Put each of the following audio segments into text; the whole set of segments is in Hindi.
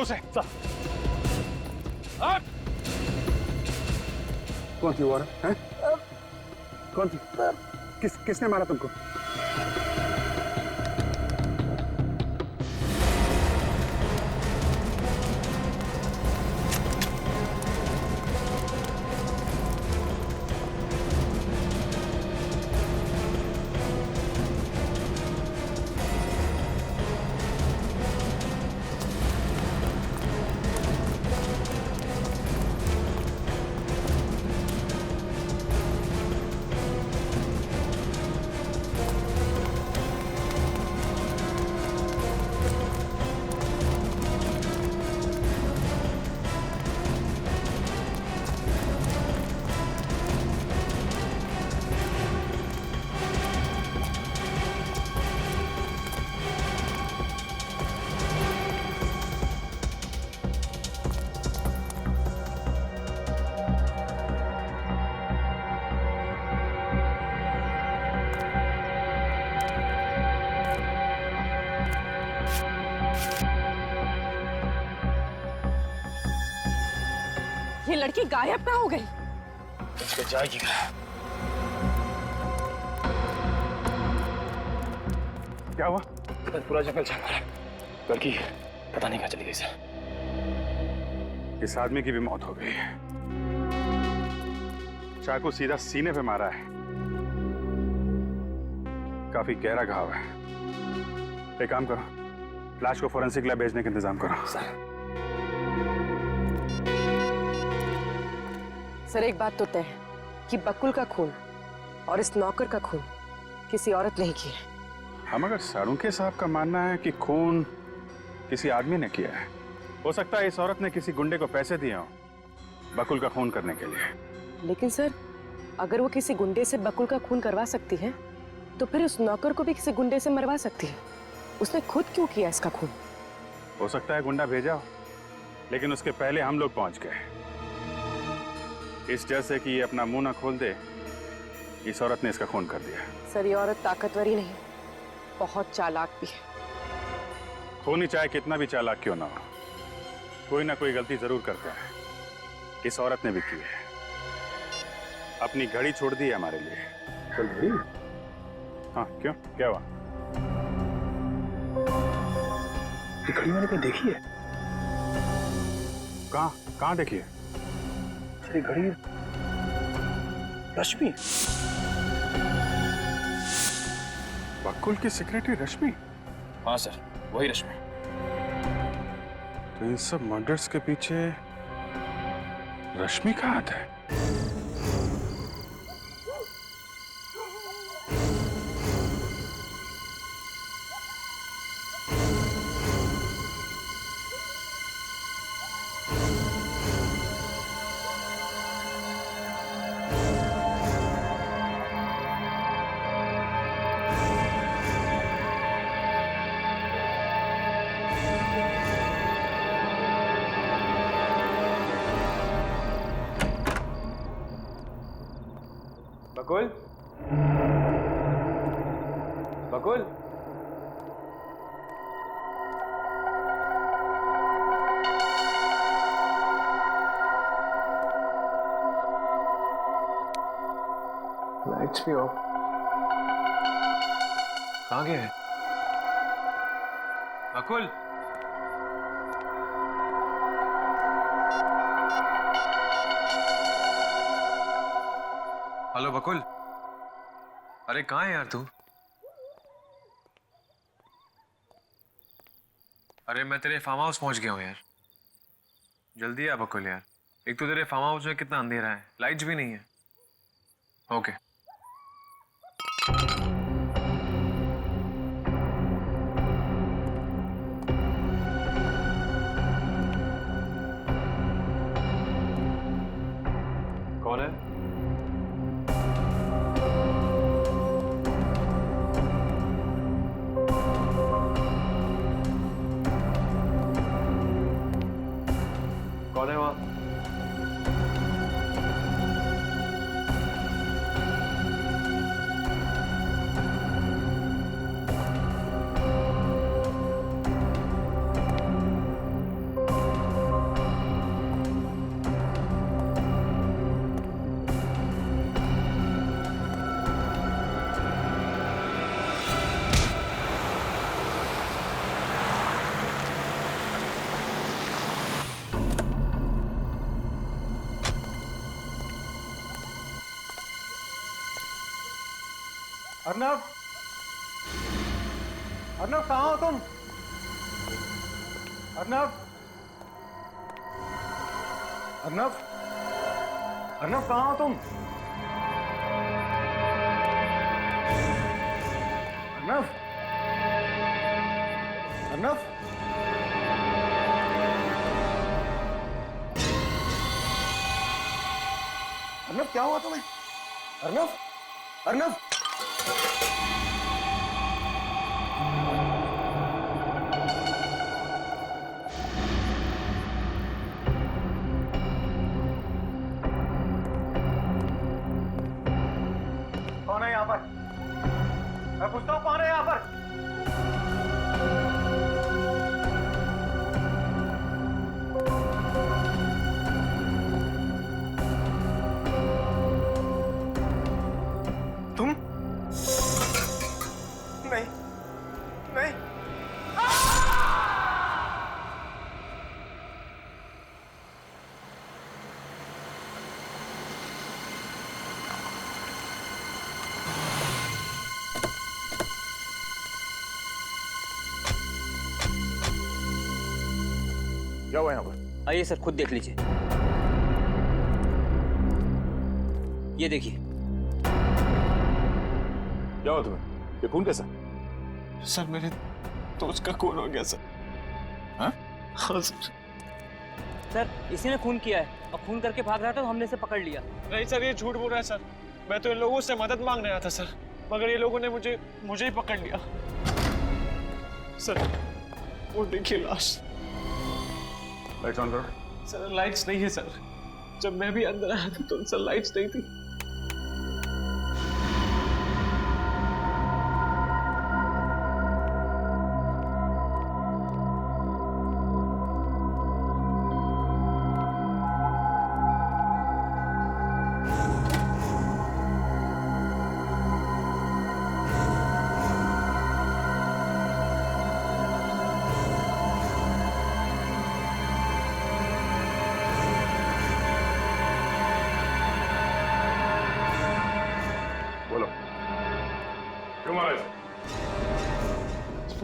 उसे। कौन थी वो औरत? हैं? कौन थी? किसने मारा तुमको? ये लड़की गायब कहाँ हो गई? इसको जाएगी क्या हुआ? पूरा जंगल छान मारा, लड़की पता नहीं कहाँ चली गई सर। इस आदमी की भी मौत हो गई है। चाकू सीधा सीने पे मारा है, काफी गहरा घाव है। एक काम करो, लाश को फोरेंसिक लैब भेजने का इंतजाम करो। सर एक बात तो तय है कि बकुल का खून और इस नौकर का खून किसी औरत नहीं किया है। हम अगर सारुंखे साहब का मानना है कि खून किसी आदमी ने किया है, हो सकता है इस औरत ने किसी गुंडे को पैसे दिए हों बकुल का खून करने के लिए। लेकिन सर अगर वो किसी गुंडे से बकुल का खून करवा सकती है तो फिर उस नौकर को भी किसी गुंडे से मरवा सकती है। उसने खुद क्यों किया इसका खून? हो सकता है गुंडा भेजा हो, लेकिन उसके पहले हम लोग पहुंच गए। इस डर से कि ये अपना मुंह ना खोल दे, इस औरत ने इसका खून कर दिया। सर ये औरत ताकतवर ही नहीं, बहुत चालाक भी है। खूनी चाहे कितना भी चालाक क्यों ना हो, कोई ना कोई गलती जरूर करता है। इस औरत ने भी की है, अपनी घड़ी छोड़ दी है हमारे लिए। चल घड़ी? हाँ क्यों, क्या हुआ? घड़ी मैंने कहीं देखी है। कहाँ देखी है? अरे घड़ी रश्मि। बकुल की सेक्रेटरी रश्मि? हाँ सर, वही रश्मि। तो इन सब मर्डर्स के पीछे रश्मि का हाथ है? बकुल, बकुल, लाइट्स भी ऑफ। कहाँ गए? बकुल, हेलो बकुल, अरे कहाँ है यार तू? अरे मैं तेरे फार्म हाउस पहुंच गया हूँ यार। जल्दी आ बकुल यार, एक तो तेरे फार्म हाउस में कितना अंधेरा है, लाइट्स भी नहीं है। ओके। कौन है? कौन है वहां? अर्नव, अर्नव कहाँ हो तुम? अर्नव, अर्नव, अर्नव कहाँ हो तुम? अर्नव, अर्नव, अर्नव क्या हुआ तुम्हें? अर्नव, अर्नव, कौन है यहाँ पर? मैं पूछता हूँ कौन है यहाँ पर? तुम? नहीं, नहीं। क्या हुआ यहाँ पर? आइए सर, खुद देख लीजिए। ये देखिए। क्या हुआ तुम्हें? ये खून कैसा? सर मेरे दोस्त का खून हो गया सर। हाँ? हाँ सर। सर इसी ने खून किया है और खून करके भाग रहा था तो हमने इसे पकड़ लिया। नहीं सर, ये झूठ बोल रहा है सर। मैं तो इन लोगों से मदद मांगने आया था सर, मगर ये लोगों ने मुझे ही पकड़ लिया सर। वो देखिए लाश। लाइट्स ऑन करो। सर लाइट्स नहीं है सर। जब मैं भी अंदर आया था तो सर लाइट्स नहीं थी। बोलो, क्यों मारा इसे?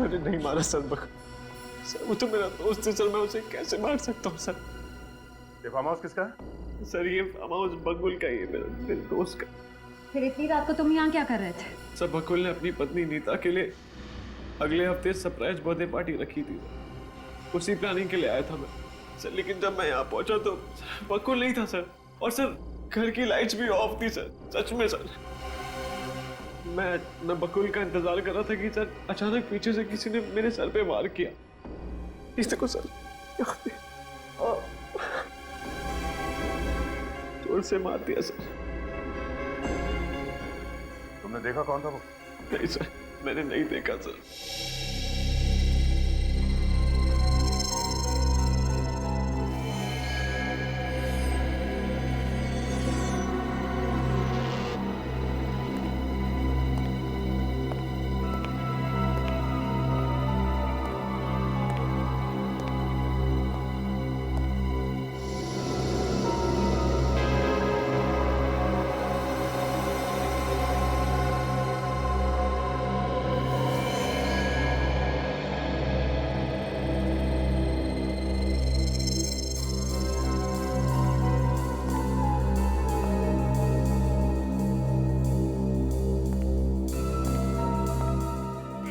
मैंने नहीं मारा सर सर वो तो मेरा दोस्त है सर, मैं उसे कैसे मार सकता हूँ सर? ये फार्म हाउस किसका है? सर ये फार्म हाउस बकुल का ही है, मेरे दोस्त का। फिर इतनी रात को तुम यहाँ क्या कर रहे थे? सर बकुल ने अपनी पत्नी नीता के लिए अगले हफ्ते सरप्राइज बर्थडे पार्टी रखी थी, उसी प्लानिंग के लिए आया था मैं सर। लेकिन जब मैं यहाँ पहुंचा तो बकुल नहीं था सर, और सर घर की लाइट्स भी ऑफ थी सर। सच में सर, मैं बकुल का इंतजार कर रहा था कि सर अचानक पीछे से किसी ने मेरे सर पे वार किया। इस देखो सर, जोर से मार दिया सर। तुमने देखा कौन था वो? नहीं सर, मैंने नहीं देखा सर।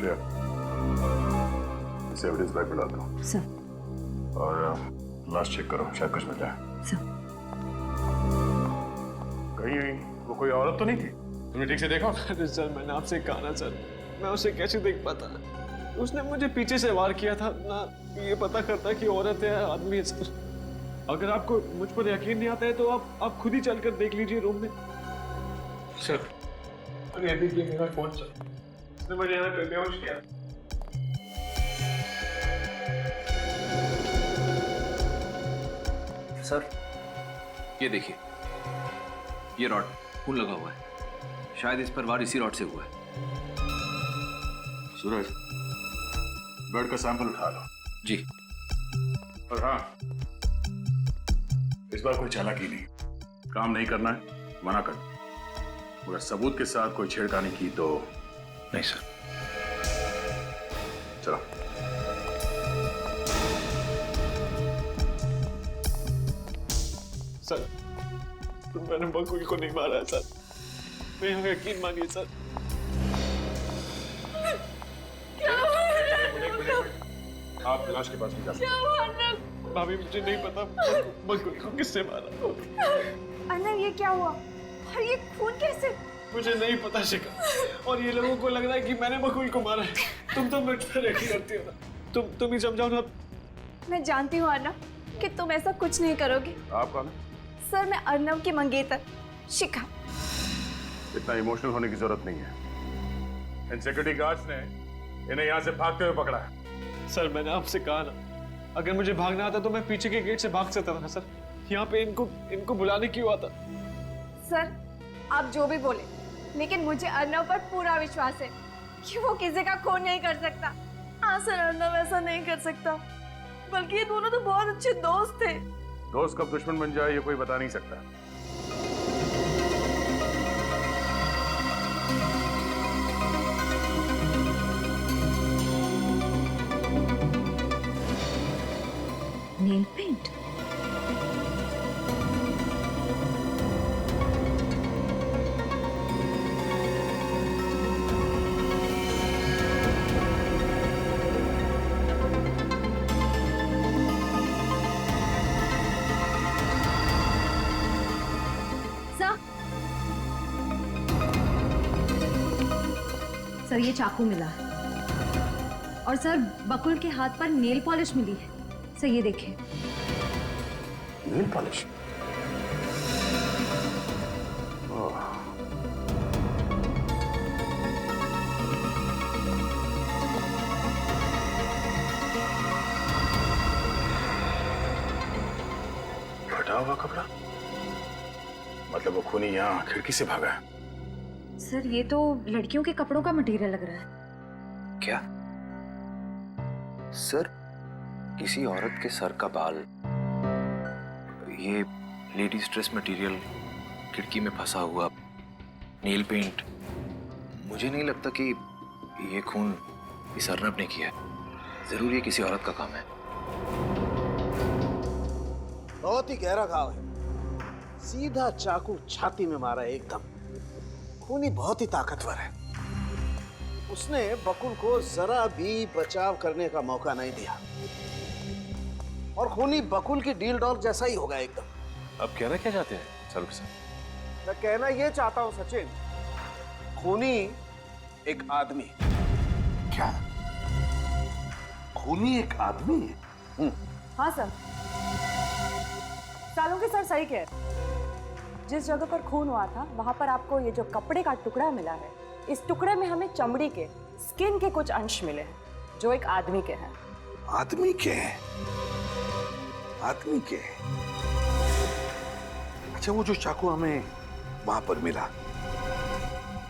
श्रेया, इसे एविडेंस बैग में डाल दो सर। और लास्ट चेक करो, शायद कुछ मिल जाए। सर। कहीं वो कोई औरत तो नहीं थी? तुमने ठीक से देखा? अरे सर मैंने आपसे कहा ना सर, मैं उसे कैसे देख पाता? उसने मुझे पीछे से वार किया था ना, ये पता करता कि औरत है आदमी है सर। अगर आपको मुझ पर यकीन नहीं आता है तो आप खुद ही चलकर देख लीजिए रूम में सर। अरे देखिए मेरा फोन सर, उसने मुझे यहाँ पे बेहोश किया। सर ये देखिए, ये रॉड खून लगा हुआ है, शायद इस पर वार इसी रॉड से हुआ है। सूरज, ब्लड का सैंपल उठा लो। जी। और हाँ, इस बार कोई चालाकी नहीं, काम नहीं करना है, मना कर। मगर सबूत के साथ कोई छेड़खानी की तो नहीं सर। चलो। सर, मैंने बकुल को नहीं मारा है सर। मेरा यकीन मानिए सर। आप लाश के पास नहीं जा सकते। भाभी मुझे नहीं पता बकुल को किसने मारा। अर्नव, ये क्या हुआ और ये खून कैसे? मुझे नहीं पता शिखा, और ये लोगों को लग रहा है कि मैंने बकुल को मारा है। तुम तो मुझ पर यकीन करती हो ना। तुम ही समझाओ ना। मैं जानती हूँ अर्नव कि तुम ऐसा कुछ नहीं करोगे। आप कौन है? सर, मैं अर्नव की मंगेतर शिखा। इतना इमोशनल होने की जरूरत नहीं है। इन सिक्योरिटी गार्ड्स ने इन्हें यहाँ से भागते हुए पकड़ा है। सर, मैंने आपसे कहा ना, अगर मुझे भागना आता तो मैं पीछे के गेट से भाग सकता था सर। यहाँ पे इनको बुलाने क्यों आता? सर, आप जो भी बोले, लेकिन मुझे अर्नव पर पूरा विश्वास है कि वो किसी का खून नहीं कर सकता। हाँ सर, अर्नव ऐसा नहीं कर सकता, बल्कि ये दोनों तो बहुत अच्छे दोस्त थे। दोस्त कब दुश्मन बन जाए ये कोई बता नहीं सकता। Nail paint? सर, ये चाकू मिला है और सर बकुल के हाथ पर नेल पॉलिश मिली है। सर, ये देखिए। Nail polish? फटा हुआ कपड़ा? मतलब वो खूनी यहाँ खिड़की से भागा है। सर, ये तो लड़कियों के कपड़ों का मटेरियल लग रहा है। क्या? सर, किसी औरत के सर का बाल, ये लेडीज ड्रेस मटेरियल, खिड़की में फंसा हुआ नेल पेंट, मुझे नहीं लगता कि ये खून इस अर्नब ने किया है। जरूर ये किसी औरत का काम है। बहुत ही गहरा घाव है, सीधा चाकू छाती में मारा है एकदम। खूनी बहुत ही ताकतवर है। उसने बकुल को जरा भी बचाव करने का मौका नहीं दिया, और खूनी बकुल की डील डॉग जैसा ही होगा एकदम। अब कहना क्या चाहते हैं सर साहब? मैं कहना ये चाहता हूं सचिन, खूनी एक आदमी। क्या? खूनी एक आदमी है? हाँ सर, सालों के सर सही कह रहे। जिस जगह पर खून हुआ था वहां पर आपको ये जो कपड़े का टुकड़ा मिला है, इस टुकड़े में हमें चमड़ी के, स्किन के कुछ अंश मिले हैं जो एक आदमी के हैं। आदमी के हैं? आदमी के? अच्छा, वो जो चाकू हमें वहां पर मिला,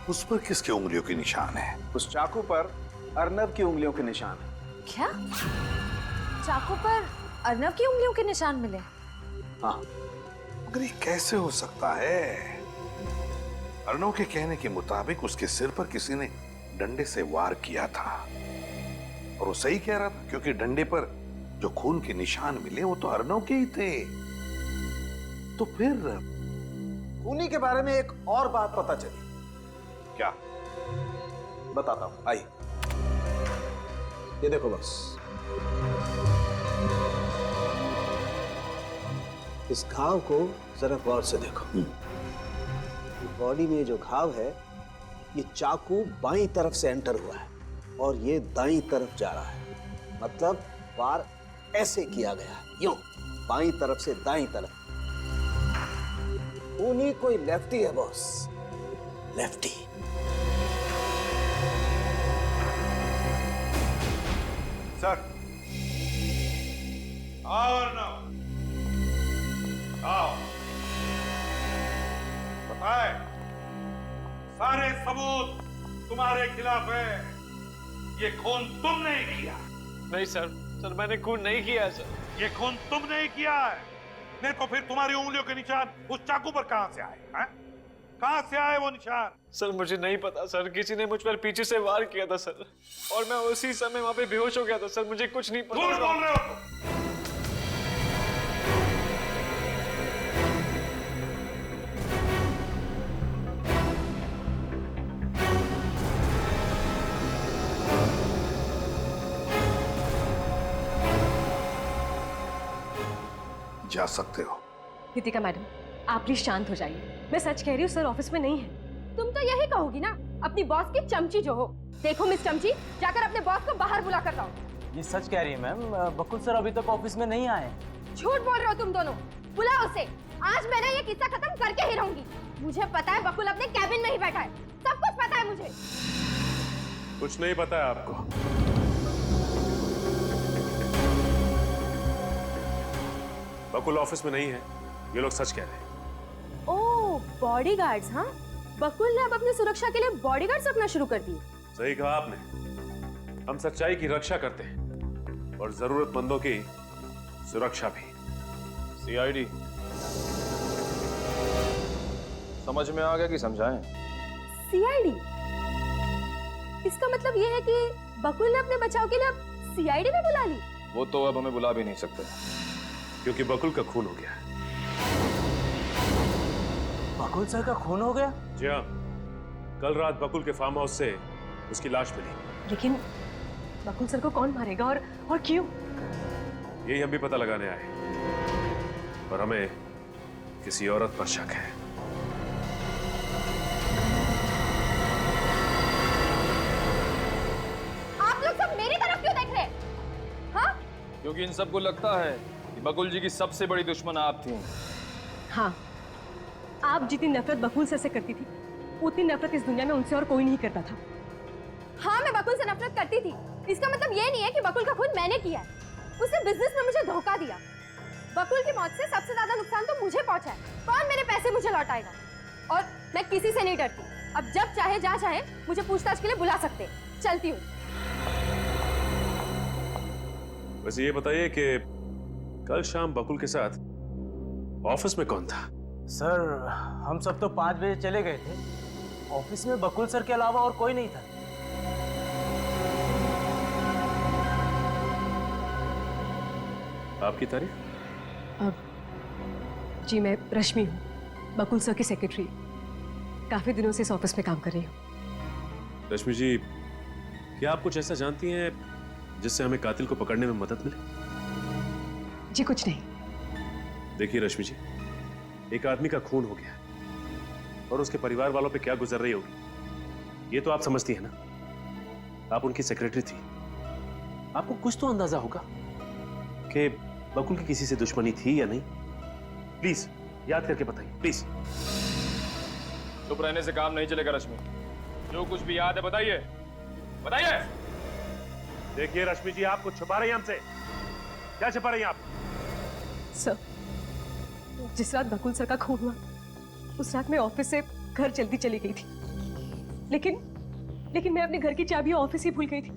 उस पर किसके उंगलियों के निशान है? उस चाकू पर अर्नब की उंगलियों के निशान है। क्या? चाकू पर अर्नब की उंगलियों के निशान मिले? हाँ। मगर ये कैसे हो सकता है? अर्नव के कहने के मुताबिक उसके सिर पर किसी ने डंडे से वार किया था, और वो सही कह रहा था, क्योंकि डंडे पर जो खून के निशान मिले वो तो अर्नव के ही थे। तो फिर खूनी के बारे में एक और बात पता चली। क्या? बताता हूं, आइए। ये देखो बस, इस घाव को जरा गौर से देखो। बॉडी में जो घाव है, ये चाकू बाईं तरफ से एंटर हुआ है और ये दाईं तरफ जा रहा है। मतलब वार ऐसे किया गया है, यूं बाईं तरफ से दाईं तरफ। खूनी कोई लेफ्टी है बॉस, लेफ्टी। सर, आओ अर्नव, आओ। बताए, सारे सबूत तुम्हारे खिलाफ है। ये खून तुमने ही किया। नहीं सर, मैंने खून नहीं किया है सर। ये खून तुमने ही किया है। नहीं तो फिर तुम्हारी उंगलियों के निशान उस चाकू पर कहां से आए हैं? कहां से आए वो निशान? सर मुझे नहीं पता सर, किसी ने मुझ पर पीछे से वार किया था सर, और मैं उसी समय वहां पे बेहोश हो गया था सर, मुझे कुछ नहीं पता। झूठ सर। बोल रहे हो तुम। जा सकते हो। रितिका मैडम, आप प्लीज शांत हो जाइए। मैं सच कह रही हूँ, सर ऑफिस में नहीं है। तुम तो यही कहोगी ना, अपनी बॉस की चमची जो हो। देखो मिस चमची, जाकर अपने बॉस को बाहर बुला कर लाओ। ये सच कह रही है मैम, बकुल सर अभी तक ऑफिस में नहीं आए। झूठ बोल रहे हो तुम दोनों। बुलाओ उसे। आज मैंने ये किस्सा खत्म करके ही रहूंगी। मुझे पता है बकुल अपने कैबिन में ही बैठा है, सब कुछ पता है मुझे। कुछ नहीं पता है आपको। बकुल ऑफिस में नहीं है, ये लोग सच कह रहे हैं। ओह, बॉडीगार्ड्स। हाँ, बकुल ने अब अपनी सुरक्षा के लिए बॉडीगार्ड्स रखना शुरू कर दिए। सही कहा आपने। हम सच्चाई की रक्षा करते हैं और जरूरतमंदों की सुरक्षा भी। सीआईडी समझ में आ गया कि समझाएं? सीआईडी? इसका मतलब ये है कि बकुल ने अपने बचाव के लिए अब सीआईडी में बुला ली। वो तो अब हमें बुला भी नहीं सकते, क्योंकि बकुल का खून हो गया। बकुल सर का खून हो गया? जी हाँ, कल रात बकुल के फार्म हाउस से उसकी लाश मिली। लेकिन बकुल सर को कौन मारेगा और क्यों? यही हम भी पता लगाने आए, और हमें किसी औरत पर शक है। आप लोग सब मेरी तरफ क्यों देख रहे हैं? हाँ? क्योंकि इन सबको लगता है कि बकुल जी की सबसे बड़ी दुश्मन आप थी। हाँ, आप जितनी नफरत बकुल सर से करती थी, उतनी नफरत इस दुनिया में उनसे और कोई नहीं करता था। हाँ, मैं बकुल से नफरत करती थी। इसका मतलब ये नहीं है कि बकुल का खून मैंने किया है। उसने बिजनेस में मुझे धोखा दिया। बकुल की मौत से सबसे ज्यादा नुकसान तो मुझे पहुंचा है। कौन मेरे पैसे मुझे लौटाएगा? और मैं किसी से नहीं डरती। अब जब चाहे जहाँ चाहे मुझे पूछताछ के लिए बुला सकते। चलती हूँ। वैसे ये बताइए कि कल शाम बकुल के साथ ऑफिस में कौन था? सर हम सब तो 5 बजे चले गए थे। ऑफिस में बकुल सर के अलावा और कोई नहीं था। आपकी तारीफ? जी, मैं रश्मि हूँ, बकुल सर की सेक्रेटरी। काफी दिनों से इस ऑफिस में काम कर रही हूँ। रश्मि जी, क्या आप कुछ ऐसा जानती हैं जिससे हमें कातिल को पकड़ने में मदद मिले? जी कुछ नहीं। देखिए रश्मि जी, एक आदमी का खून हो गया और उसके परिवार वालों पे क्या गुजर रही होगी, ये तो आप समझती हैं ना। आप उनकी सेक्रेटरी थी, आपको कुछ तो अंदाजा होगा कि बकुल की किसी से दुश्मनी थी या नहीं। प्लीज याद करके बताइए, प्लीज। चुप रहने से काम नहीं चलेगा रश्मि। जो कुछ भी याद है बताइए, बताइए। देखिए रश्मि जी, आपको छुपा रही हैं हमसे। क्या छुपा रही हैं आप? सर, जिस रात बकुल सर का खून हुआ, उस रात मैं ऑफिस से घर जल्दी चली गई थी। लेकिन मैं अपने घर की चाबी ऑफिस ही भूल गई थी,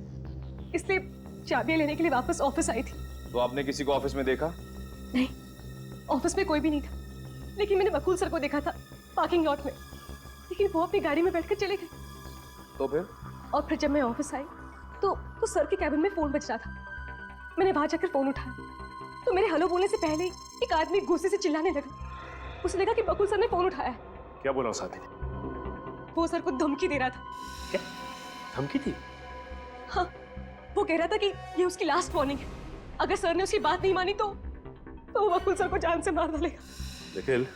इसलिए चाबियां लेने के लिए वापस ऑफिस आई थी। तो आपने किसी को ऑफिस में देखा? नहीं, ऑफिस में कोई भी नहीं था, लेकिन मैंने बकुल सर को देखा था पार्किंग लॉट में। लेकिन वो अपनी गाड़ी में बैठकर चले गए। तो फिर? और फिर जब मैं ऑफिस आई तो सर के कैबिन में फोन बज रहा था। मैंने बाहर जाकर फोन उठाया तो मेरे हेलो बोलने से पहले ही एक आदमी गुस्से से चिल्लाने लगा। उसे लगा कि बकुल सर ने फोन उठाया है। क्या बोला उस आदमी ने? वो सर को धमकी दे रहा था। क्या धमकी थी? हाँ, वो कह रहा था कि ये उसकी लास्ट वार्निंग है। अगर सर ने उसकी बात नहीं मानी तो वो बकुल सर को जान से मार डालेगा। निखिल,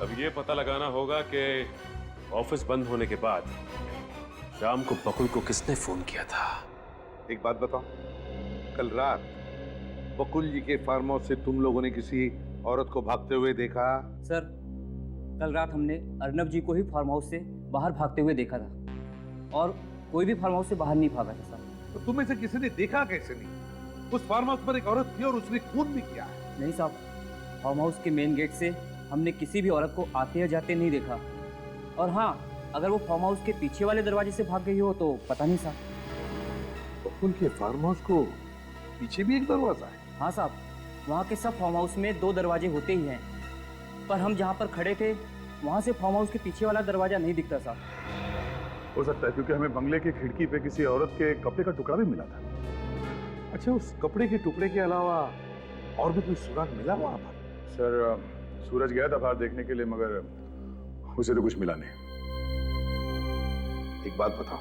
अब ये पता लगाना होगा कि ऑफिस बंद होने के बाद शाम को बकुल को किसने फोन किया था। एक बात बताओ, कल रात बकुल जी के फार्म हाउस से तुम लोगों ने किसी औरत को भागते हुए देखा? सर कल रात हमने अर्नब जी को ही फार्म हाउस से बाहर भागते हुए देखा था, और कोई भी फार्म हाउस से बाहर नहीं भागा था सर। तो तुम्हें से किसी ने देखा कैसे नहीं? उस फार्म हाउस पर एक औरत थी और उसने खून भी किया है। नहीं साहब, फार्म हाउस के मेन गेट से हमने किसी भी औरत को आते या जाते नहीं देखा। और हाँ, अगर वो फार्म हाउस के पीछे वाले दरवाजे से भाग गई हो तो पता नहीं साहब। बकुल के फार्म हाउस को पीछे भी एक दरवाजा है? हाँ साहब, वहाँ के सब फार्म हाउस में 2 दरवाजे होते ही हैं। पर हम जहाँ पर खड़े थे वहाँ से फार्म हाउस के पीछे वाला दरवाजा नहीं दिखता साहब। हो सकता है क्योंकि हमें बंगले की खिड़की पे किसी औरत के कपड़े का टुकड़ा भी मिला था। अच्छा, उस कपड़े के टुकड़े के अलावा और भी कोई सुराग मिला वहां पर? सर सूरज गया था बाहर देखने के लिए, मगर उसे तो कुछ मिला नहीं। एक बात बताओ,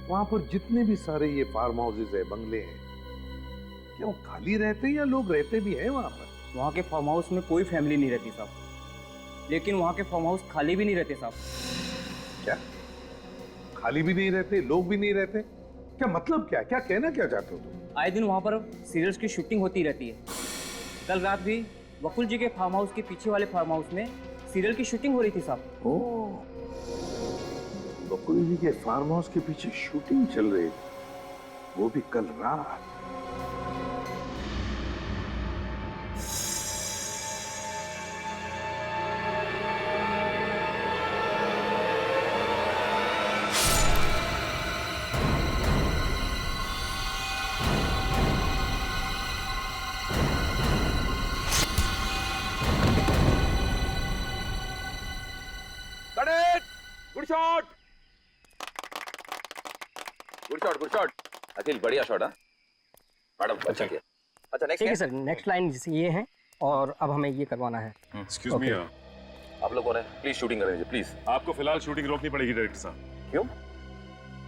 वहां पर जितने भी सारे ये फार्म हाउसेज है, बंगले हैं, क्या वो खाली रहते हैं या लोग रहते भी हैं वहां पर? वहाँ के फार्म हाउस में कोई फैमिली नहीं रहती साहब, लेकिन वहाँ के फार्म हाउस खाली भी नहीं रहते साहब। क्या खाली भी नहीं रहते, लोग भी नहीं रहते? क्या मतलब क्या कहना क्या चाहते हो तुम? आए दिन वहाँ पर सीरियल्स की शूटिंग होती रहती है। कल रात भी वकुल जी के फार्म हाउस के पीछे वाले फार्म हाउस में सीरियल की शूटिंग हो रही थी साहब। ओह, बकुल जी के फार्म हाउस के पीछे शूटिंग चल रही थी, वो भी कल रात। Good shot, good shot. Akhil बढ़िया शॉट। मैडम अच्छा किया। अच्छा नेक्स्ट ठीक है सर, नेक्स्ट लाइन ये है और अब हमें ये करवाना है। एक्सक्यूज मी, आप लोग कौन है? प्लीज शूटिंग कर दीजिए प्लीज। आपको फिलहाल शूटिंग रोकनी पड़ेगी डायरेक्टर साहब। क्यों?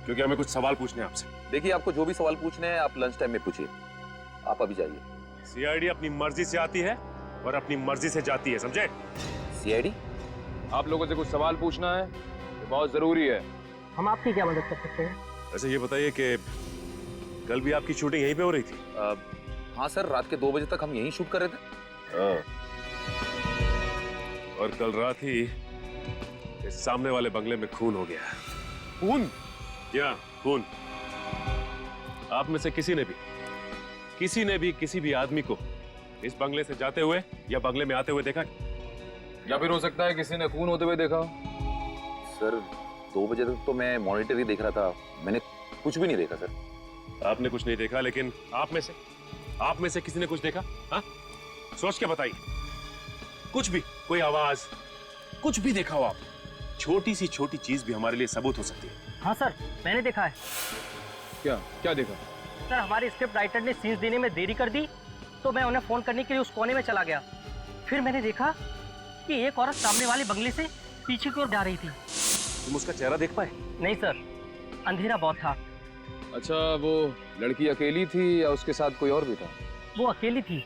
क्योंकि हमें कुछ सवाल पूछने हैं आपसे। देखिए, आपको जो भी सवाल पूछने हैं आप लंच टाइम में पूछिए। आप अभी जाइए। सीआईडी अपनी मर्जी से आती है और अपनी मर्जी से जाती है, समझे? सीआईडी? आप लोगों से कुछ सवाल पूछना है, ये बहुत जरूरी है। हम आपकी क्या मदद कर सकते हैं? वैसे ये बताइए कि कल भी आपकी शूटिंग यहीं पे हो रही थी? हाँ सर, रात के 2 बजे तक हम यहीं शूट कर रहे थे। और कल रात ही इस सामने वाले बंगले में खून हो गया। खून? क्या खून? आप में से किसी ने भी किसी भी आदमी को इस बंगले से जाते हुए या बंगले में आते हुए देखा? या फिर हो सकता है किसी ने खून होते हुए देखा। सर 2 बजे तक तो मैं मॉनिटर ही देख रहा था, मैंने कुछ भी नहीं देखा सर। आपने कुछ नहीं देखा, लेकिन आप में से किसी ने कुछ देखा? हाँ, सोच के बताइए। कुछ भी, कोई आवाज, कुछ भी देखा हो आप? छोटी सी छोटी चीज भी हमारे लिए सबूत हो सकती है। हाँ सर, मैंने देखा है। क्या देखा? सर हमारे स्क्रिप्ट राइटर ने सीन्स देने में देरी कर दी, तो मैं उन्हें फोन करने के लिए उस कोने में चला गया। फिर मैंने देखा कि एक औरत सामने वाले बंगले से पीछे की ओर जा रही थी। तुम उसका चेहरा देख पाए? नहीं सर, अंधेरा बहुत था। अच्छा, वो लड़की अकेली थी या उसके साथ कोई और भी था? वो अकेली थी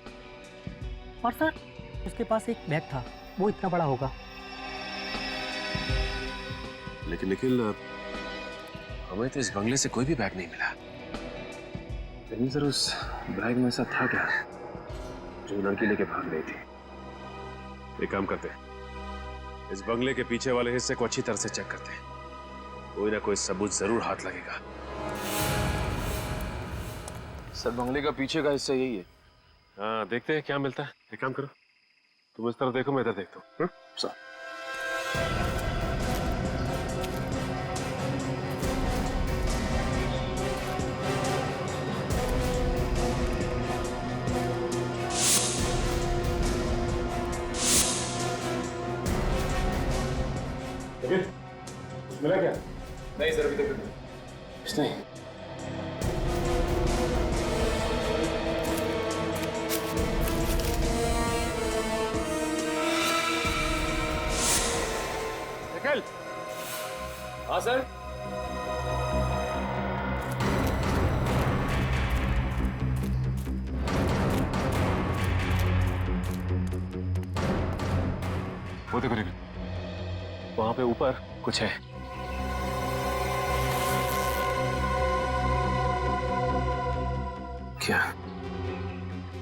और सर उसके पास एक बैग था, वो इतना बड़ा होगा। लेकिन निखिल, हमें तो इस बंगले से कोई भी बैग नहीं मिला। लेकिन सर उस बैग में ऐसा था क्या जो लड़की लेके भाग गई थी? एक काम करते हैं, इस बंगले के पीछे वाले हिस्से को अच्छी तरह से चेक करते हैं, कोई ना कोई सबूत जरूर हाथ लगेगा। सर बंगले का पीछे का हिस्सा यही है। हाँ, देखते हैं क्या मिलता है। एक काम करो, तुम इस तरफ देखो, मैं इधर देखता हूँ। सर मिला क्या? नहीं सर, अभी तक कुछ नहीं। निखिल। हाँ सर। वो देखो निखिल, वहां पे ऊपर कुछ है। क्या?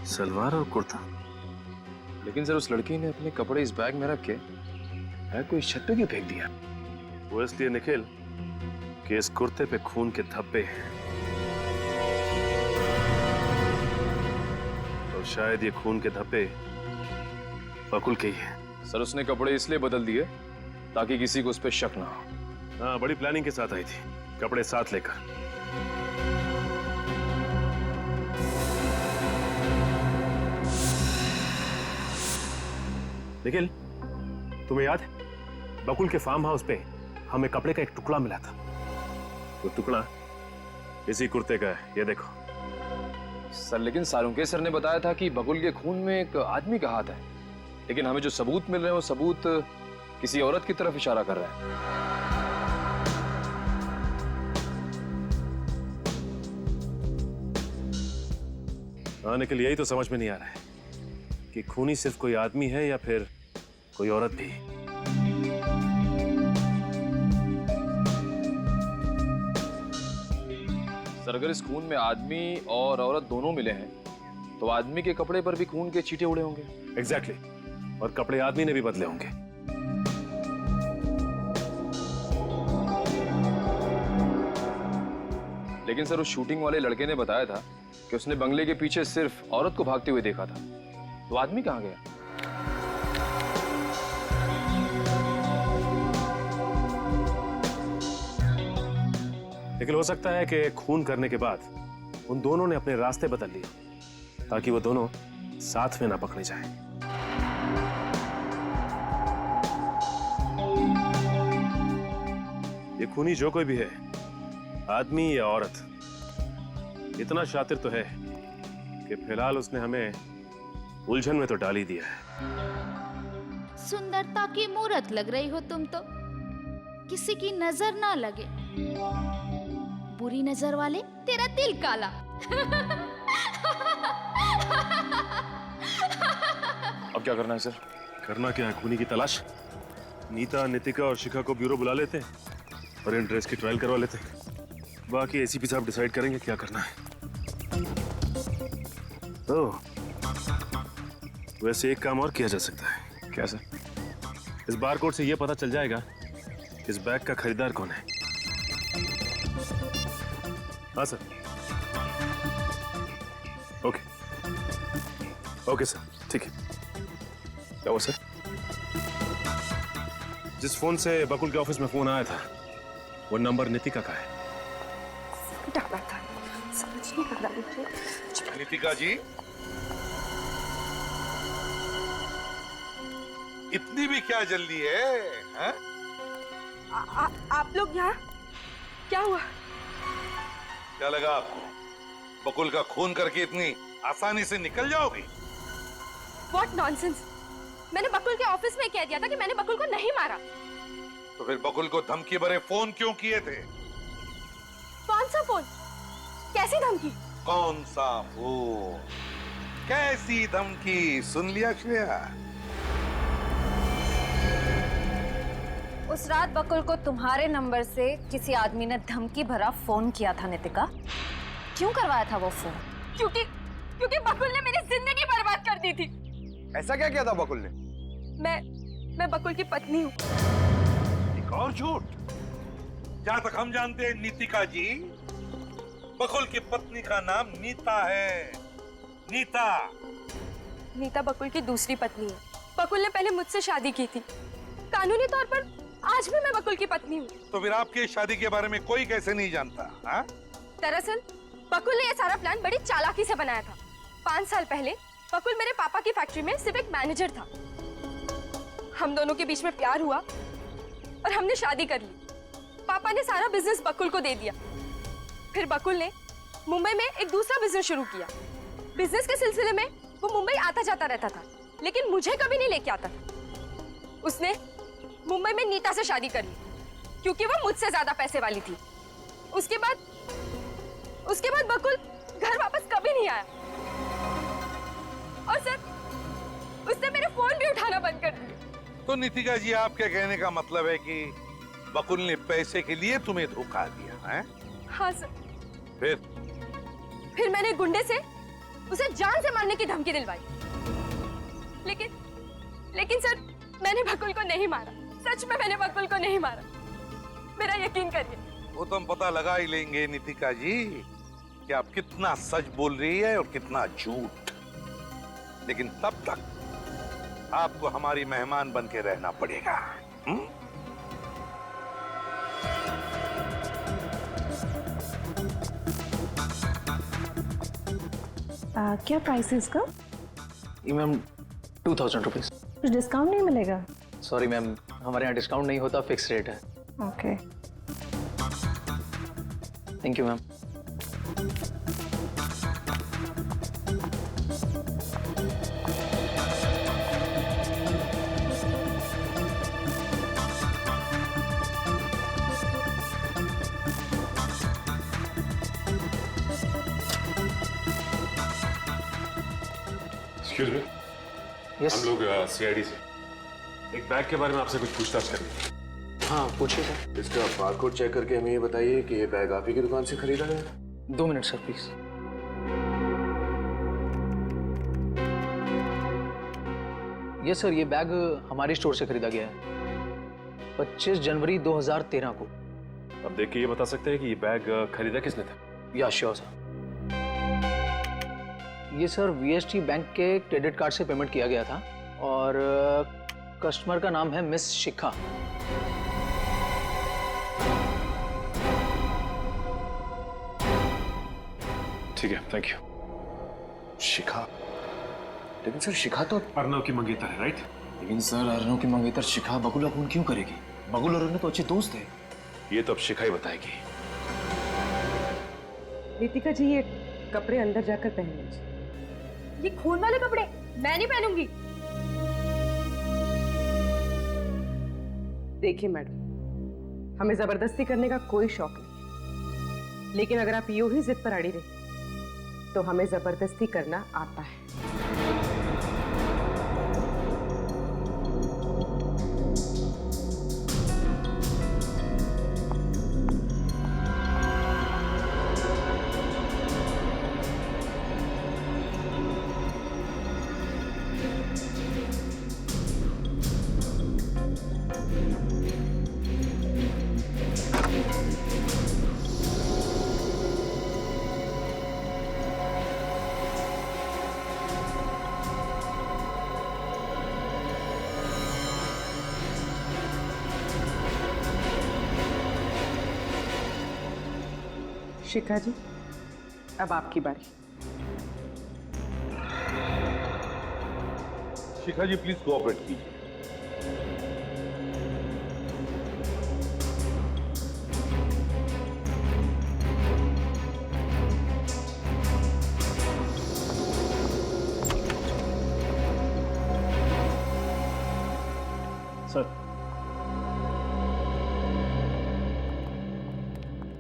सलवार और कुर्ता? लेकिन सर उस लड़की ने अपने कपड़े इस बैग में रख के कोई छत पे क्यों फेंक दिया? वो इसलिए निखिल कि इस कुर्ते पे खून के धब्बे हैं, और शायद ये खून के धब्बे बकुल के ही हैं। सर उसने कपड़े इसलिए बदल दिए ताकि किसी को उस पर शक ना हो। हाँ, बड़ी प्लानिंग के साथ आई थी, कपड़े साथ लेकर। निखिल, तुम्हें याद है बकुल के फार्म हाउस पे हमें कपड़े का एक टुकड़ा मिला था। वो टुकड़ा इसी कुर्ते का है, ये देखो। सर लेकिन सालुंके सर ने बताया था कि बकुल के खून में एक आदमी का हाथ है, लेकिन हमें जो सबूत मिल रहे हैं वो सबूत किसी औरत की तरफ इशारा कर रहा है। हाँ, निकल यही तो समझ में नहीं आ रहा है कि खूनी सिर्फ कोई आदमी है या फिर कोई औरत भी। सर अगर इस खून में आदमी और औरत दोनों मिले हैं तो आदमी के कपड़े पर भी खून के छींटे उड़े होंगे। एग्जैक्टली, और कपड़े आदमी ने भी बदले होंगे। लेकिन सर उस शूटिंग वाले लड़के ने बताया था कि उसने बंगले के पीछे सिर्फ औरत को भागते हुए देखा था, तो आदमी कहाँ गया? लेकिन हो सकता है कि खून करने के बाद उन दोनों ने अपने रास्ते बदल लिए ताकि वो दोनों साथ में ना पकड़े जाएं। ये खूनी जो कोई भी है, आदमी या औरत, इतना शातिर तो है कि फिलहाल उसने हमें उलझन में तो डाल ही दिया है। सुंदरता की मूरत लग रही हो तुम तो, किसी की नजर ना लगे। बुरी नजर वाले तेरा दिल काला। अब क्या करना है सर? करना क्या है, खूनी की तलाश। नीता, नितिका और शिखा को ब्यूरो बुला लेते और इन ड्रेस की ट्रायल करवा लेते। बाकी एसीपी साहब डिसाइड करेंगे क्या करना है। तो वैसे एक काम और किया जा सकता है। क्या सर? इस बारकोड से यह पता चल जाएगा इस बैग का खरीदार कौन है। हाँ सर। ओके ओके सर, ठीक है। क्या हुआ सर? जिस फोन से बकुल के ऑफिस में फोन आया था वो नंबर नितिका का है। डाला था, समझ नहीं आ रहा मुझे। नितिका जी, इतनी भी क्या जल्दी है, हैं? आप लोग यहाँ? क्या हुआ? क्या लगा आपको बकुल का खून करके इतनी आसानी से निकल जाओगी? What nonsense! मैंने बकुल के ऑफिस में कह दिया था कि मैंने बकुल को नहीं मारा। तो फिर बकुल को धमकी भरे फोन क्यों किए थे? कौन सा फोन? कैसी धमकी? कौन सा फोन? कैसी धमकी? सुन लिया श्रेया? उस रात बकुल को तुम्हारे नंबर से किसी आदमी ने धमकी भरा फोन किया था नितिका। क्यों करवाया था वो फोन? क्योंकि बकुल ने मेरी जिंदगी बर्बाद कर दी थी। ऐसा क्या किया था बकुल ने? मैं बकुल की पत्नी हूँ। एक और झूठ। जहाँ तक हम जानते हैं नीतिका जी, बकुल की पत्नी का नाम नीता है। नीता। नीता बकुल की दूसरी पत्नी है। बकुल ने पहले मुझसे शादी की थी। कानूनी तौर पर आज भी मैं बकुल की पत्नी हूँ। तो फिर आपकी शादी के बारे में कोई कैसे नहीं जानता? हाँ? दरअसल बकुल ने यह सारा प्लान बड़ी चालाकी से बनाया था। 5 साल पहले बकुल मेरे पापा की फैक्ट्री में सिर्फ एक मैनेजर था। हम दोनों के बीच में प्यार हुआ और हमने शादी कर ली। पापा ने सारा बिजनेस बकुल को दे दिया। फिर बकुल ने मुंबई में एक दूसरा बिजनेस शुरू किया। बिजनेस के सिलसिले में वो मुंबई आता जाता रहता था, लेकिन मुझे कभी नहीं लेके आता था। उसने मुंबई में नीता से शादी कर ली क्योंकि वो मुझसे ज्यादा पैसे वाली थी। उसके बाद बकुल घर वापस कभी नहीं आया। और सर, उसने मेरे फोन भी उठाना बंद कर दिया। तो नितिका जी, आपके कहने का मतलब है कि बकुल ने पैसे के लिए तुम्हें धोखा दिया है? हाँ सर। फिर मैंने गुंडे से उसे जान से मारने की धमकी दिलवाई। लेकिन सर, मैंने बकुल को नहीं मारा। सच में मैंने बकुल को नहीं मारा। मेरा यकीन करिए। वो तो हम पता लगा ही लेंगे नितिका जी कि आप कितना सच बोल रही है और कितना झूठ। लेकिन तब तक आपको हमारी मेहमान बन के रहना पड़ेगा। क्या प्राइस है इसका? Ma'am 2000 rupees. कुछ डिस्काउंट नहीं मिलेगा? सॉरी मैम, हमारे यहाँ डिस्काउंट नहीं होता, फिक्स रेट है। Okay. Thank you ma'am. Excuse me, हम लोग सीआईडी से एक बैग के बारे में आपसे कुछ पूछताछ करनी है। हाँ पूछिए सर। इसका बारकोड चेक करके हमें ये बताइए कि ये बैग आप ही की दुकान से खरीदा गया था। 2 मिनट सर प्लीज। ये सर, ये बैग हमारे स्टोर से खरीदा गया है 25 जनवरी 2013 को। अब देख के ये बता सकते हैं कि ये बैग खरीदा किसने था? या श्योर सर। ये सर वीएसटी बैंक के क्रेडिट कार्ड से पेमेंट किया गया था और कस्टमर का नाम है मिस शिखा। ठीक है, थैंक यू। शिखा? लेकिन सर शिखा तो अर्नव की मंगेतर है, राइट? लेकिन सर अर्नव की मंगेतर शिखा बकुल का खून क्यों करेगी? बकुल और अर्नव तो अच्छे दोस्त थे। ये तो अब शिखा ही बताएगी। नीतिका जी, ये कपड़े अंदर जाकर पहन लीजिए। ये खून वाले कपड़े मैं नहीं पहनूंगी। देखिए मैडम, हमें जबरदस्ती करने का कोई शौक नहीं, लेकिन अगर आप यूं ही जिद पर अड़ी रहे तो हमें जबरदस्ती करना आता है। शिखा जी, अब आपकी बारी। शिखा जी प्लीज कोऑपरेट कीजिए। सर,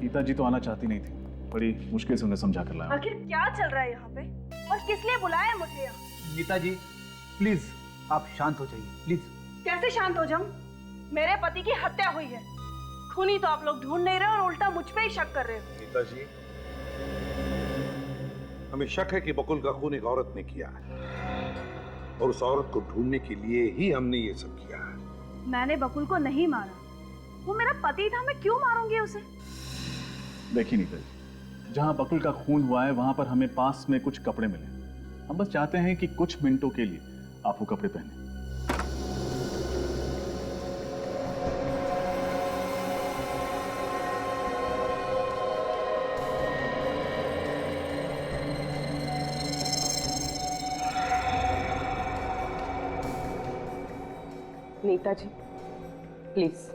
गीता जी तो आना चाहती नहीं थी, बड़ी मुश्किल से उन्हें समझा कर लाया। आखिर क्या चल रहा है यहाँ पे और किस लिए बुलाया है मुझे यहाँ? नीता जी प्लीज आप शांत हो जाइए, प्लीज। कैसे शांत हो जाऊं? मेरे पति की हत्या हुई है। खूनी तो आप लोग ढूंढ नहीं रहे और उल्टा मुझ पे ही शक कर रहे हो। नीता जी, हमें शक है कि बकुल का खून एक औरत ने किया है और उस औरत को ढूंढने के लिए ही हमने ये सब किया है। मैंने बकुल को नहीं मारा, वो मेरा पति था, मैं क्यों मारूंगी उसे? देखिए नीता जी, जहाँ बकुल का खून हुआ है वहां पर हमें पास में कुछ कपड़े मिले। हम बस चाहते हैं कि कुछ मिनटों के लिए आप वो कपड़े पहने। नीता जी प्लीज।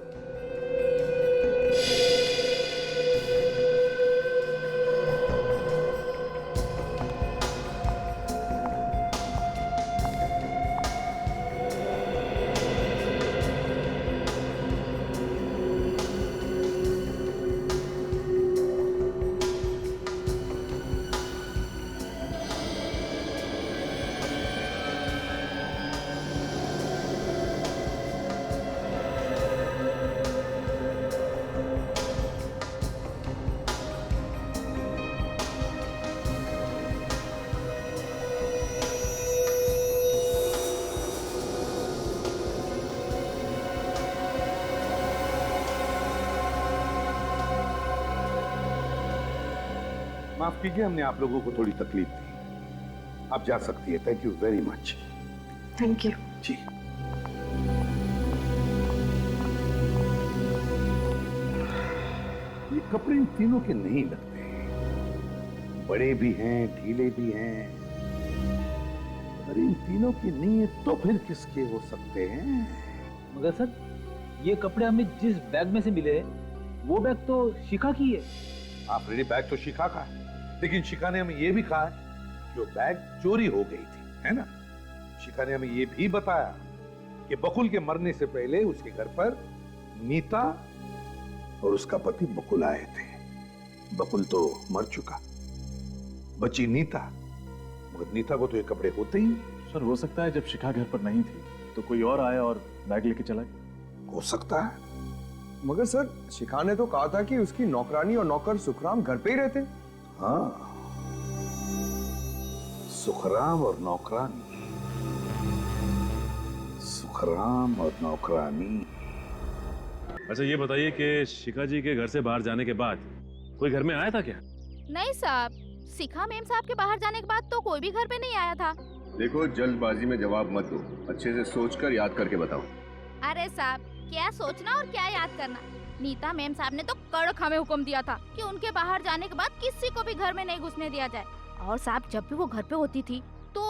माफ कीजिए, हमने आप लोगों को थोड़ी तकलीफ दी। आप जा सकती है। Thank you very much. Thank you. जी। ये कपड़े इन तीनों के नहीं लगते, बड़े भी हैं, ढीले भी हैं। अरे इन तीनों की नहीं है तो फिर किसके हो सकते हैं? मगर सर, ये कपड़े हमें जिस बैग में से मिले वो बैग तो शिखा की है। आप रेडी, बैग तो शिखा का है, लेकिन शिखा ने हमें यह भी कहा है कि वो बैग चोरी हो गई थी, है ना। शिखा ने हमें यह भी बताया कि बकुल के मरने से पहले उसके घर पर नीता और उसका पति बकुल आए थे। बकुल तो मर चुका, बची नीता, मगर नीता को तो ये कपड़े होते ही। सर हो सकता है जब शिखा घर पर नहीं थी तो कोई और आया और बैग लेके चला गया। हो सकता है। मगर सर, शिखा ने तो कहा था कि उसकी नौकरानी और नौकर सुखराम घर पे ही रहते। हाँ, सुखराम और नौकरानी, सुखराम और नौकरानी। अच्छा ये बताइए कि शिखा जी के घर से बाहर जाने के बाद कोई घर में आया था क्या? नहीं साहब, शिखा मैम साहब के बाहर जाने के बाद तो कोई भी घर पे नहीं आया था। देखो, जल्दबाजी में जवाब मत दो, अच्छे से सोचकर याद करके बताओ। अरे साहब, क्या सोचना और क्या याद करना। नीता मैम साहब ने तो कड़क हमें हुक्म दिया था कि उनके बाहर जाने के बाद किसी को भी घर में नहीं घुसने दिया जाए। और साहब, जब भी वो घर पे होती थी तो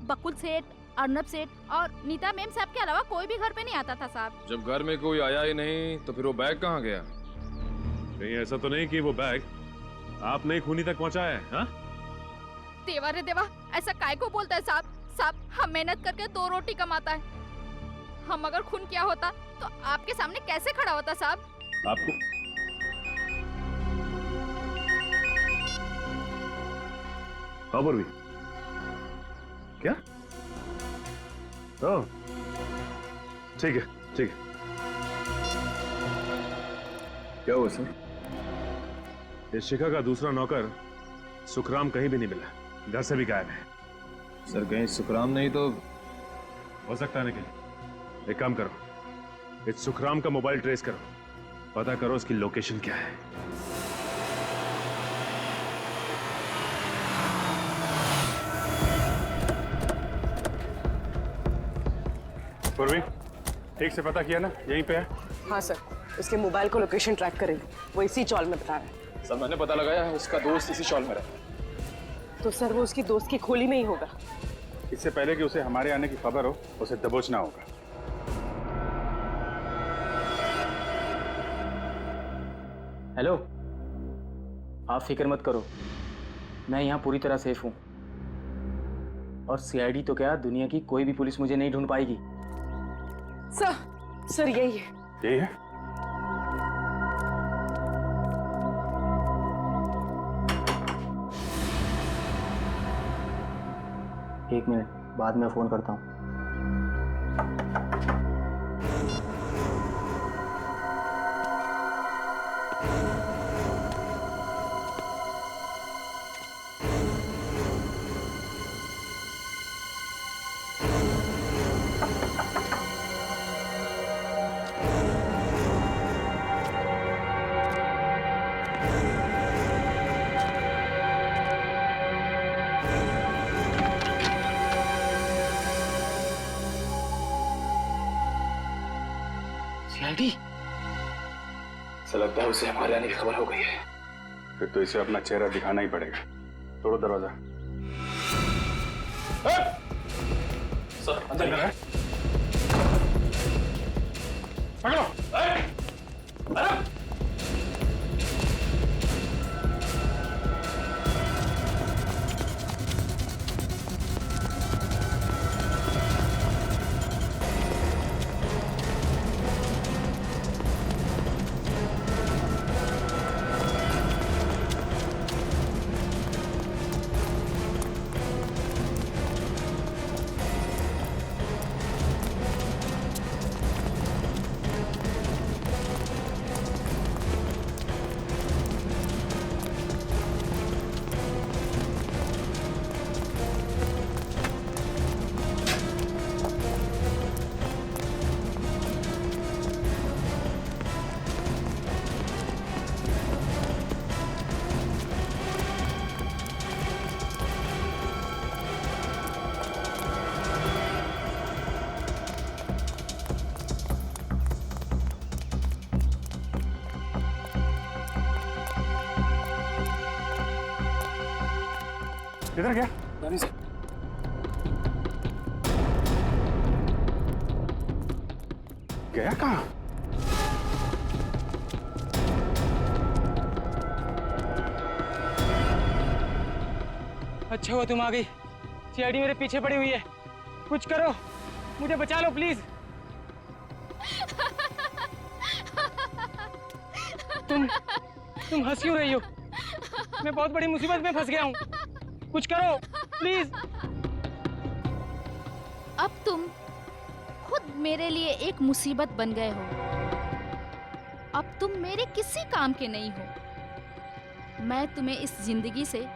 बकुल सेठ, अर्नब सेठ और नीता मैम साहब के अलावा कोई भी घर पे नहीं आता था साहब। जब घर में कोई आया ही नहीं तो फिर वो बैग कहाँ गया? नहीं ऐसा तो नहीं कि वो बैग आपने ही खूनी तक पहुंचाया है? हाँ? देवा रे देवा, ऐसा काय को बोलता है साहब? साहब, हम मेहनत करके 2 रोटी कमाता है। हम अगर खून किया होता तो आपके सामने कैसे खड़ा होता साहब? आपको खबर भी क्या? ओह, ठीक है ठीक है। क्या हुआ सर? इस शिखा का दूसरा नौकर सुखराम कहीं भी नहीं मिला, घर से भी गायब है। सर कहीं सुखराम नहीं तो? हो सकता है निखिल, एक काम करो, इस सुखराम का मोबाइल ट्रेस करो, पता करो उसकी लोकेशन क्या है। पूर्वी, ठीक से पता किया ना, यहीं पे है? हाँ सर, उसके मोबाइल को लोकेशन ट्रैक करेंगे, वो इसी चौल में बता रहा है। सर मैंने पता लगाया है, उसका दोस्त इसी चौल में रहता। तो सर वो उसकी दोस्त की खोली में ही होगा। इससे पहले कि उसे हमारे आने की खबर हो, उसे दबोचना होगा। हेलो, आप फिक्र मत करो, मैं यहाँ पूरी तरह सेफ हूँ। और सीआईडी तो क्या, दुनिया की कोई भी पुलिस मुझे नहीं ढूंढ पाएगी। सर यही है। यही है? एक मिनट, बाद में फोन करता हूँ। सीआईडी? ऐसा लगता है उसे हमारे आने की खबर हो गई है। फिर तो इसे अपना चेहरा दिखाना ही पड़ेगा। तोड़ो दरवाजा। सर अंदर है। पकड़ो। किधर गया? नानी से। गया कहाँ? अच्छा हुआ तुम आ गई। सीआईडी मेरे पीछे पड़ी हुई है, कुछ करो, मुझे बचा लो प्लीज। तुम हंस क्यों रही हो? मैं बहुत बड़ी मुसीबत में फंस गया हूँ, कुछ करो प्लीज। अब तुम खुद मेरे लिए एक मुसीबत बन गए हो। अब तुम मेरे किसी काम के नहीं हो। मैं तुम्हें इस जिंदगी से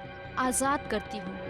आजाद करती हूँ।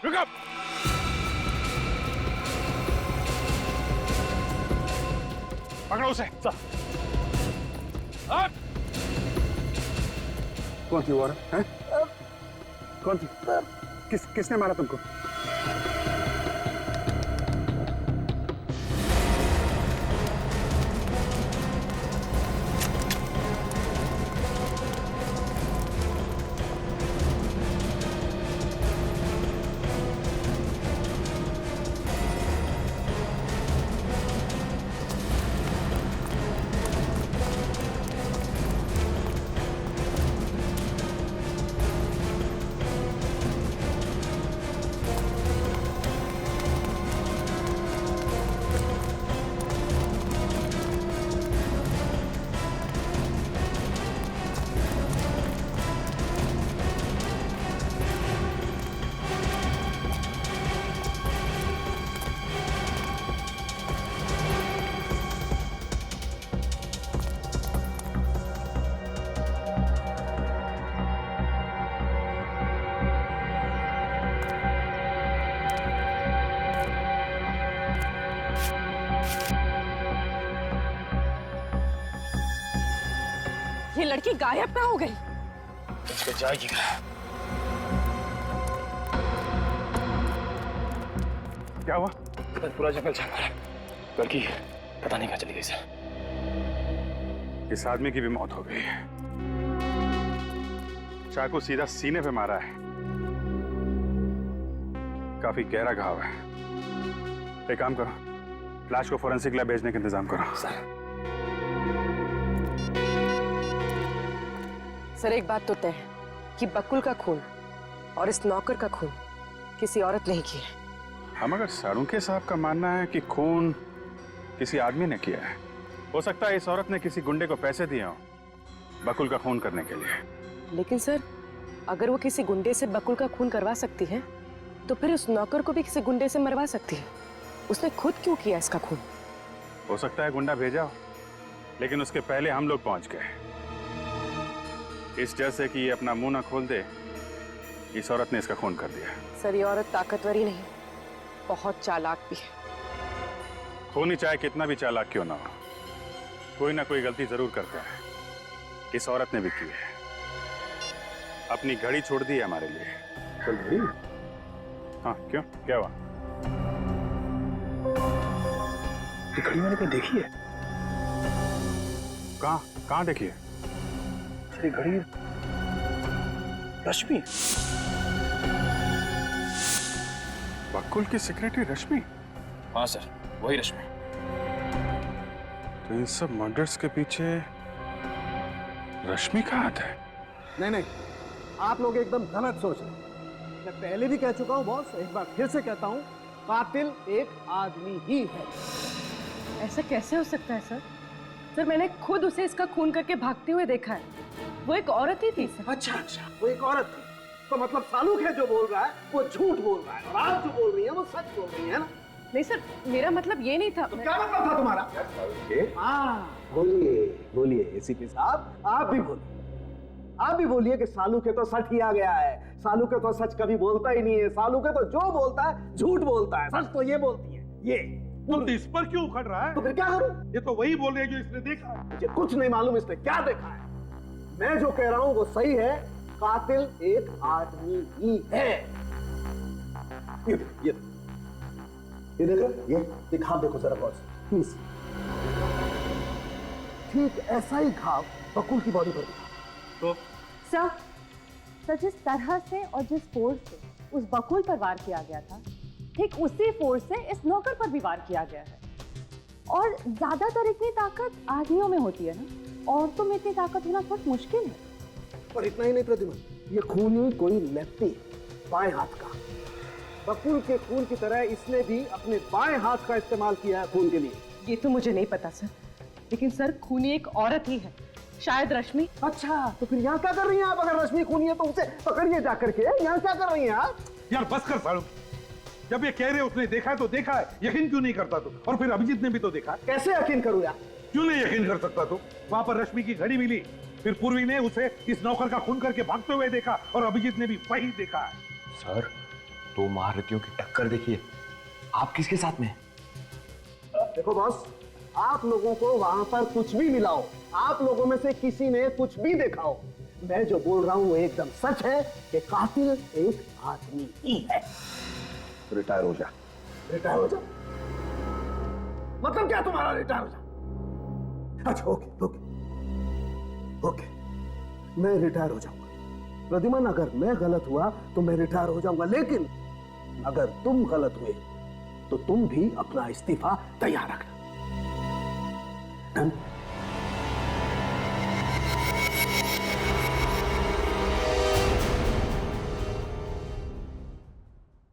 रुक अब! पकड़ो उसे। कौन थी वो औरत? हैं? कौन थी? किसने मारा तुमको? ये लड़की गायब कहाँ हो गई? तो जाएगी क्या हुआ? पूरा जंगल छान मारा, लड़की पता नहीं कहाँ चली गई सर। इस आदमी की भी मौत हो गई। चाकू सीधा सीने पे मारा है, काफी गहरा घाव है। एक काम करो, लाश को फोरेंसिक लैब भेजने का इंतजाम करो। सर एक बात तो तय है कि बकुल का खून और इस नौकर का खून किसी औरत ने ही किया है। हम अगर सारुंके साहब का मानना है कि खून किसी आदमी ने किया है, हो सकता है इस औरत ने किसी गुंडे को पैसे दिए हों बकुल का खून करने के लिए। लेकिन सर अगर वो किसी गुंडे से बकुल का खून करवा सकती है तो फिर उस नौकर को भी किसी गुंडे से मरवा सकती है। उसने खुद क्यों किया इसका खून? हो सकता है गुंडा भेजा हो, लेकिन उसके पहले हम लोग पहुंच गए। इस डर से कि ये अपना मुंह ना खोल दे, इस औरत ने इसका खून कर दिया। सर ये औरत ताकतवर ही नहीं, बहुत चालाक भी है। खूनी चाहे कितना भी चालाक क्यों ना हो, कोई ना कोई गलती जरूर करता है। इस औरत ने भी की है, अपनी घड़ी छोड़ दी है हमारे लिए। चल घड़ी? हाँ क्यों, क्या हुआ? ये घड़ी मैंने कहीं देखी है। कहाँ देखी है? ये घड़ी रश्मि। बकुल की सेक्रेटरी रश्मि? हाँ सर, वही रश्मि। तो इन सब मर्डर्स के पीछे रश्मि का हाथ है? नहीं, आप लोग एकदम गलत सोच रहे हैं। मैं पहले भी कह चुका हूं बॉस, एक बार फिर से कहता हूं, कातिल एक आदमी ही है। ऐसा कैसे हो सकता है सर? सर मैंने खुद उसे इसका खून करके भागते हुए देखा है। वो एक औरत ही थी सर। अच्छा, वो एक औरत थी। तो मतलब सालूक है जो बोल रहा है वो झूठ बोल रहा है, और आप जो बोल रही हैं वो सच बोल रही है ना? नहीं सर, मेरा मतलब ये नहीं था। तो क्या मतलब था तुम्हारा? हाँ, बोलिए एसीपी साहब, आप भी बोलिए। आप भी बोलिए कि सालू के तो सच ही आ गया है। सालू के तो सच कभी बोलता ही नहीं है। सालू के तो जो बोलता है झूठ बोलता है, सच तो ये बोलती है। ये तो इस पर क्यों उखड़ रहा है? तो फिर क्या करूं? ये तो वही बोल रही है जो इसने देखा है। मुझे कुछ नहीं मालूम इसने क्या देखा है। मैं जो कह रहा हूं वो सही है, कातिल एक आदमी ही है। ये देखो, ये घाव देखो जरा गौर से प्लीज। ठीक ऐसा ही घाव बकुल की बॉडी पर दिखा। तो सर जिस तरह से और जिस फोर्स से उस बकुल पर वार किया गया था, ठीक उसी फोर्स से इस नौकर पर भी वार किया गया है। और ज्यादातर इतनी ताकत आदमियों में होती है ना, औरतों में इतनी ताकत होना बहुत मुश्किल है। और इतना ही नहीं प्रतिमा, ये खून ही कोई लेफ्टी बाएं हाथ का। बकुल के खून की तरह इसने भी अपने बाएं हाथ का इस्तेमाल किया है खून के लिए। ये तो मुझे नहीं पता सर, लेकिन सर खूनी एक औरत ही है, शायद रश्मि। अच्छा, तो फिर यहाँ क्या कर रही हैं आप? अगर रश्मि खूनी है तो उसे पकड़िए जाकर के। यहाँ क्या कर रही हैं आप? यार बस कर सालू, जब ये कह रहे उसने देखा है तो देखा है, यकीन क्यों नहीं करता तू? और फिर अभिजीत ने भी तो देखा। कैसे यकीन करूं यार? क्यों नहीं यकीन कर सकता तू? वहां पर रश्मि की घड़ी मिली, फिर पूर्वी ने उसे इस नौकर का खून करके भागते हुए देखा, और अभिजीत ने भी वही देखा है। सर, दो महारथियों की टक्कर देखिए। आप किसके साथ में? देखो बॉस, आप लोगों को वहां पर कुछ भी मिला हो, आप लोगों में से किसी ने कुछ भी देखा हो, मैं जो बोल रहा हूं वो एकदम सच है कि कातिल एक आदमी ही है। रिटायर हो जा। रिटायर हो जा? मतलब क्या तुम्हारा रिटायर हो जा? अच्छा ओके ओके ओके, मैं रिटायर हो जाऊंगा। प्रद्युमन, अगर मैं गलत हुआ तो मैं रिटायर हो जाऊंगा, लेकिन अगर तुम गलत हुए तो तुम भी अपना इस्तीफा तैयार रखना। डन?